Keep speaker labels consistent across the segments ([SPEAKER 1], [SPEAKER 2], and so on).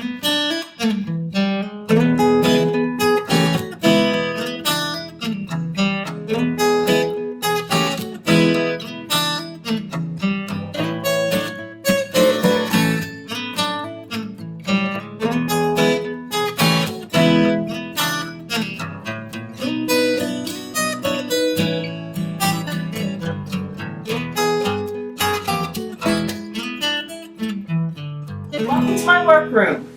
[SPEAKER 1] Welcome to my workroom.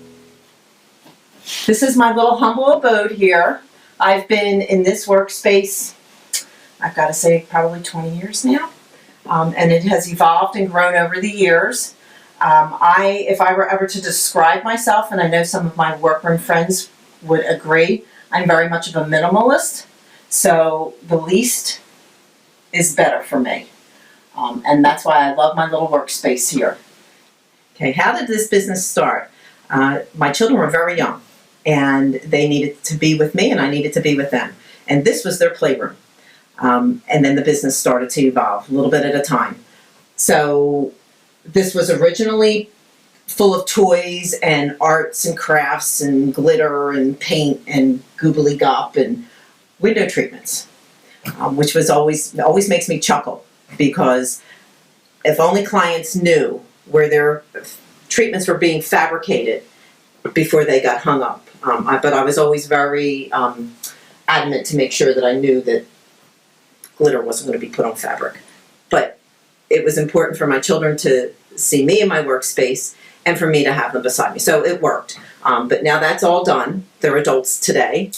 [SPEAKER 1] This is my little humble abode here. I've been in this workspace, I've got to say, probably 20 years now. And it has evolved and grown over the years. If I were ever to describe myself, and I know some of my workroom friends would agree, I'm very much of a minimalist. So the least is better for me. And that's why I love my little workspace here. Okay, how did this business start? My children were very young, and they needed to be with me, and I needed to be with them. And this was their playroom. And then the business started to evolve, a little bit at a time. So this was originally full of toys and arts and crafts and glitter and paint and goobly gop and window treatments, which was always makes me chuckle, because if only clients knew where their treatments were being fabricated before they got hung up. But I was always very adamant to make sure that I knew that glitter wasn't going to be put on fabric. But it was important for my children to see me in my workspace and for me to have them beside me. So it worked. But now that's all done. They're adults today.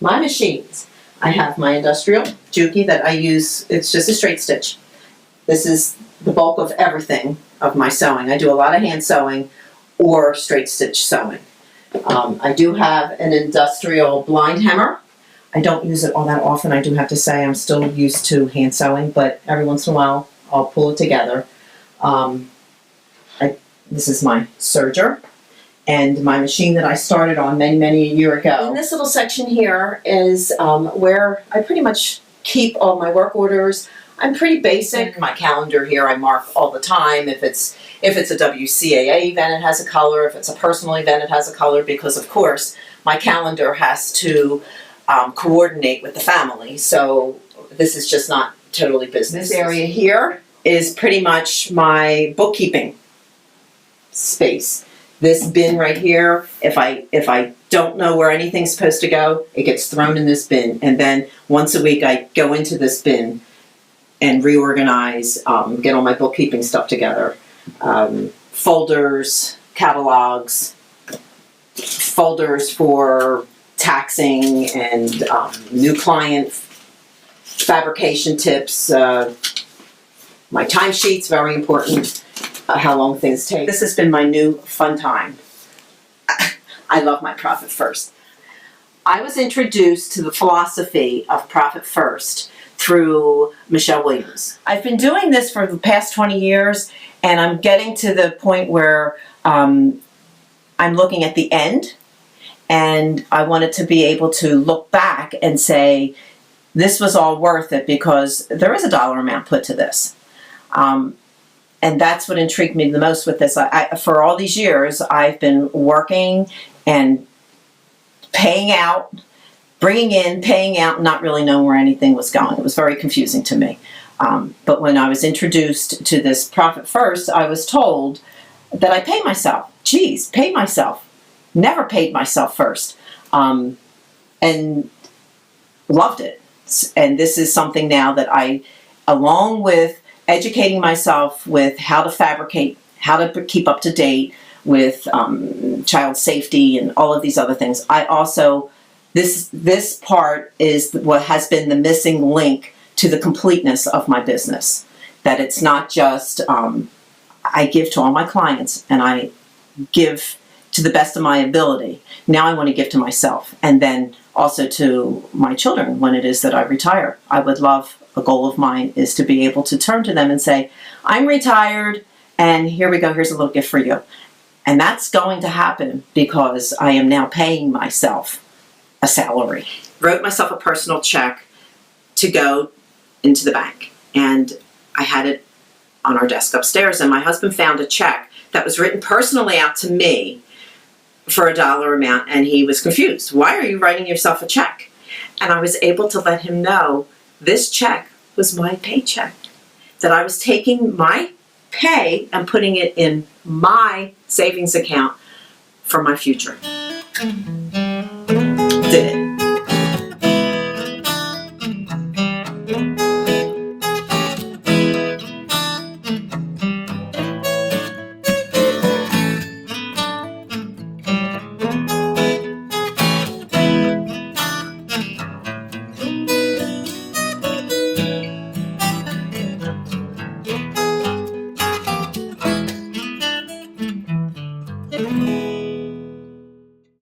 [SPEAKER 1] My machines. I have my industrial Juki that I use. It's just a straight stitch. This is the bulk of everything of my sewing. I do a lot of hand sewing or straight stitch sewing. I do have an industrial blind hammer. I don't use it all that often, I do have to say. I'm still used to hand sewing, but every once in a while I'll pull it together. This is my serger and my machine that I started on many a year ago. In this little section here is where I pretty much keep all my work orders. I'm pretty basic. My calendar here I mark all the time. If it's a WCAA event, it has a color. If it's a personal event, it has a color, because of course my calendar has to coordinate with the family. So this is just not totally business. This area here is pretty much my bookkeeping space. This bin right here, if I don't know where anything's supposed to go, it gets thrown in this bin, and then once a week I go into this bin and reorganize, get all my bookkeeping stuff together. Folders, catalogs, folders for taxing and new client fabrication tips, my timesheets, very important, how long things take. This has been my new fun time. I love my profit first. I was introduced to the philosophy of profit first through Michelle Williams. I've been doing this for the past 20 years, and I'm getting to the point where I'm looking at the end, and I wanted to be able to look back and say, this was all worth it, because there is a dollar amount put to this. And that's what intrigued me the most with this. For all these years, I've been working and paying out, bringing in, paying out, not really knowing where anything was going. It was very confusing to me. But when I was introduced to this profit first, I was told that I pay myself. Geez, pay myself. Never paid myself first. And loved it. And this is something now that I, along with educating myself with how to fabricate, how to keep up to date with child safety and all of these other things, I also, this part is what has been the missing link to the completeness of my business. That it's not just, I give to all my clients and I give to the best of my ability. Now I want to give to myself, and then also to my children when it is that I retire. I would love, a goal of mine is to be able to turn to them and say, I'm retired and here we go, here's a little gift for you. And that's going to happen because I am now paying myself a salary. Wrote myself a personal check to go into the bank, and I had it on our desk upstairs, and my husband found a check that was written personally out to me for a dollar amount, and he was confused. Why are you writing yourself a check? And I was able to let him know this check was my paycheck, that I was taking my pay and putting it in my savings account for my future. Did it.